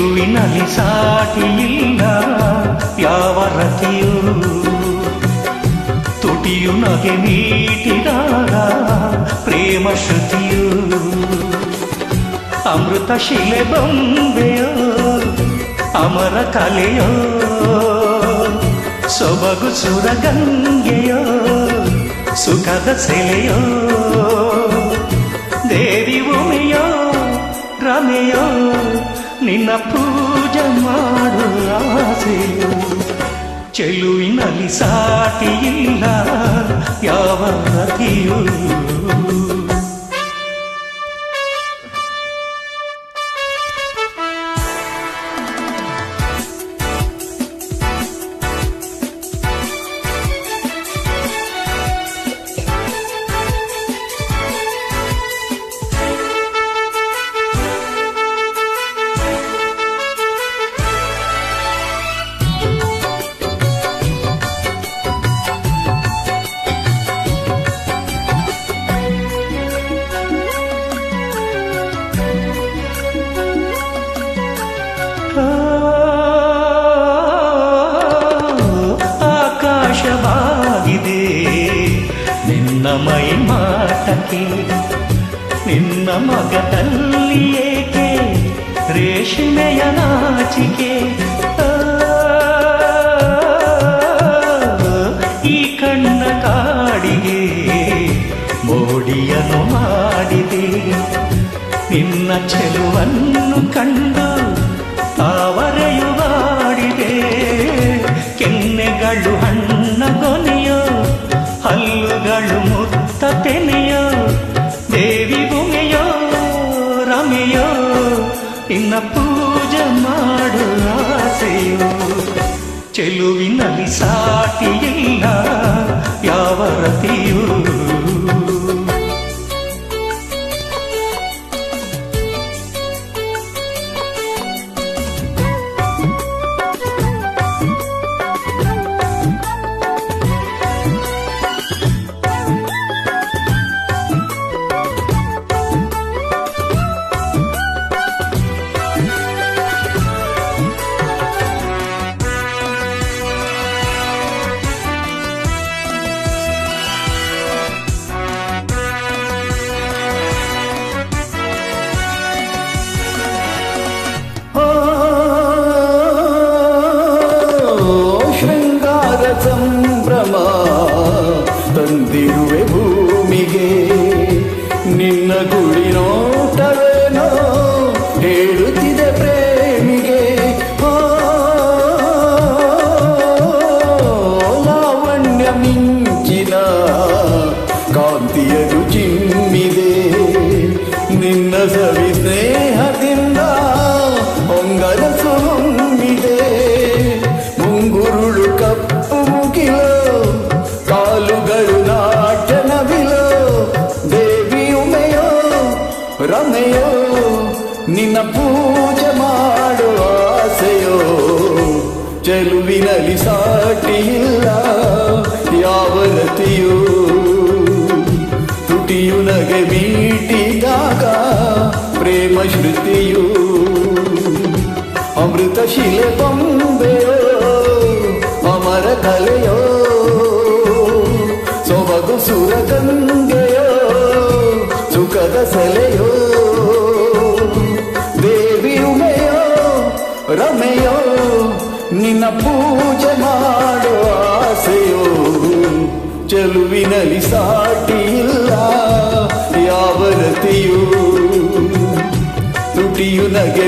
ಚೆಲುವಿನಲ್ಲಿ ಸಾಟಿಯಿಲ್ಲ ಯಾವ ರತಿಯೂ, ತುಟಿಯು ನಗೆ ಮೀಟಿದಾಗ ಪ್ರೇಮ ಶ್ರುತಿಯು, ಅಮೃತ ಶಿಲೆ ಬೊಂಬೆಯೋ ಅಮರ ಕಲೆಯೋ, ಸೊಬಗು ಸುರಗಂಗೆಯೋ ಸುಖದ ಸೆಲೆಯೋ, ದೇವಿ ಉಮೆಯೋ ರಮೆಯೋ ನಿನ್ನ ಪೂಜೆ ಮಾಡುವ ಆಸೆಯೋ, ಚೆಲುವಿನಲ್ಲಿ ಸಾಟಿಯಿಲ್ಲ ಯಾವ ರತಿಯೂ. ಆಕಾಶವಾಗಿದೆ ನಿನ್ನ ಮೈ ಮಾಟಕ್ಕೆ, ನಿನ್ನ ಮಗದಲ್ಲಿ ಏಕೆ ರೇಷ್ಮೆಯ ನಾಚಿಕೆ, ಈ ಕಣ್ಣ ಕಾಡಿಗೆ ಮೋಡಿಯನ್ನು ಮಾಡಿದೆ, ನಿನ್ನ ಚೆಲುವನ್ನು ಕಂಡು ತಾವರೆಯು ಮಾಡಿದೆ, ಕೆನ್ನೆಗಳು ಹಣ್ಣ ಕೊನೆಯೋ ಹಲ್ಲುಗಳು ಮುತ್ತ ತೆನೆಯೋ, ದೇವಿ ಭೂಮಿಯೋ ರಮೆಯೋ ನಿನ್ನ ಪೂಜೆ ಮಾಡುವ ಆಸೆಯೋ, ಚೆಲುವಿನಲ್ಲಿ ಸಾಟಿಯಿಲ್ಲ ಯಾವ ರತಿಯೂ. ಸಂಭ್ರಮ ತಂದಿರುವೆ ಭೂಮಿಗೆ, ನಿನ್ನ ಗುಡಿ ನೋಟವೇನೋ ಹೇಳುತ್ತಿದೆ ಪ್ರೇಮಿಗೆ, ಲಾವಣ್ಯ ಮಿಂಚಿನ ಕಾಂತಿಯದು ಚಿಮ್ಮಿದೆ, ನಿನ್ನ ಸವಿ ಸ್ನೇಹದಿಂದ ಹೊಂಗನಸು ಹೊಮ್ಮಿದೆ, ಮುಂಗುರುಳು ಕಪ್ಪು ಮುಗಿಲೋ ಕಾಲುಗಳು ನಾಟ್ಯನವಿಲೋ, ದೇವಿ ಉಮೆಯೋ ರಮೆಯೋ ನಿನ್ನ ಪೂಜೆ ಮಾಡುವ ಆಸೆಯೋ, ಚೆಲುವಿನಲ್ಲಿ ಸಾಟಿಯಿಲ್ಲ ಯಾವ ರತಿಯೋ, ತುಟಿಯು ನಗೆ ಮೀಟಿದಾಗ ಪ್ರೇಮ ಶ್ರುತಿಯು, ಅಮೃತ ಶಿಲೆ ಬೊಂಬೆಯೋ ಅಮರ ಕಲೆಯೋ, ಸೊಬಗು ಸುರಗಂಗೆಯೋ ಸುಖದ ಸೆಲೆಯೋ, ದೇವಿ ಉಮೆಯೋ ರಮೆಯೋ ನಿನ್ನ ಪೂಜೆ ಮಾಡುವ ಆಸೆಯೋ, ಚೆಲುವಿನಲ್ಲಿ ಸಾಟಿಯಿಲ್ಲ ಯಾವ ರತಿಯೂ, ತುಟಿಯು ನಗೆ